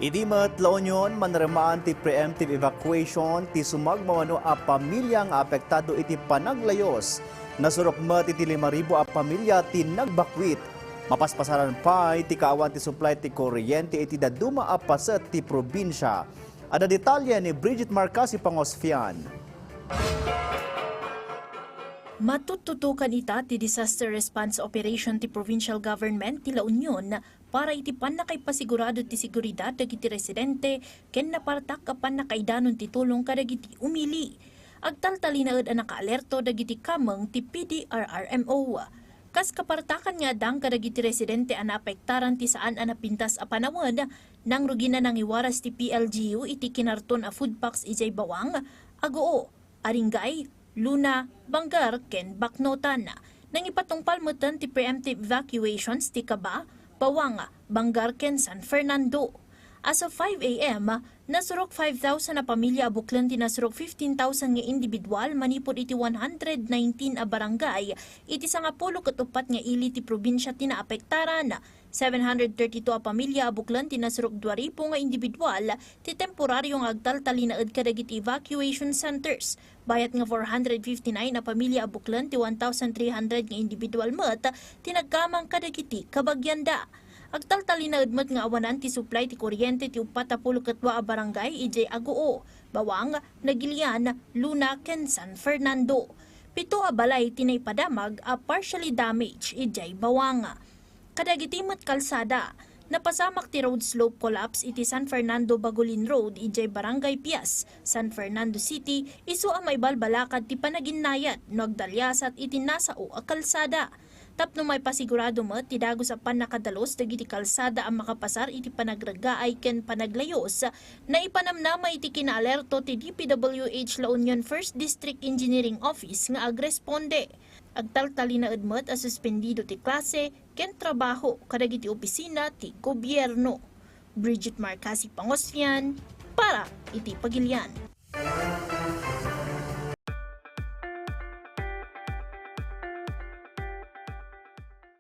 Idi matlaonyon manremaan ti preemptive evacuation ti sumagmawano a pamilya nga apektado iti panaglayos. Nasurok mat iti 5,000 a pamilya ti nagbakwit. Mapaspasaran pa iti kaawan ti supply ti kuryente iti daduma a paset ti probinsya. Ada detalye ni Bridget Marcasi Pangosfian. Matututukan ita ti disaster response operation ti provincial government ti La Union para iti panakaipasigurado ti seguridad dagiti residente ken napartak a panakaidanon ti tulong kadagiti umili. Agtaltalinaed a nakaalerto dagiti kameng ti PDRRMO. Kas kapartakan nga dang kadagiti residente a naapektaran ti saan a napintas a panawon nang rugina nang iwaras ti PLGU iti kinarton a food packs ijay bawang, Agoo, Aringay, Luna, Bangar, ken Baknotan. Nang ipatungpal mo ti preemptive evacuations ti Kaba, Bawang, Bangar, ken San Fernando. As of 5 a.m., nasurok 5,000 na pamilya abuklan ti nasurok 15,000 nga individual manipod iti 119 a barangay iti 14 nga ili ti probinsya ti naapektaran. 732 a pamilya abuklan ti nasurok 2,000 nga individual ti temporaryong agtaltalinaed kadagiti evacuation centers. Bayat nga 459 na pamilya abuklan ti 1,300 nga individual met ti nagkamang kadagiti kabagyanda. Agtaltalinaed met nga awanan ti supply ti kuryente ti 42 a barangay ijay Agoo, Bawang, Nagilian, Luna, ken San Fernando. 7 a balay ti naipadamag a partially damaged ijay Bawang. Kadagiti met kalsada, napasamak ti road slope collapse iti San Fernando Bagolin Road ijay Barangay Pias, San Fernando City, isu a may balbalakad ti panaginnayat no agdalyasat iti nasao a kalsada. Tapno may pasigurado mo ti dagos a panakadalos dagiti kalsada ang makapasar iti panagragaay ken panaglayos na ipanamnama iti kinaalerto ti DPWH La Union 1st District Engineering Office nga agresponde. Agtaltalinaed met a suspendido ti klase ken trabaho kadagiti opisina ti gobyerno. Bridget Marcasi Pangosfian para iti Pagilian.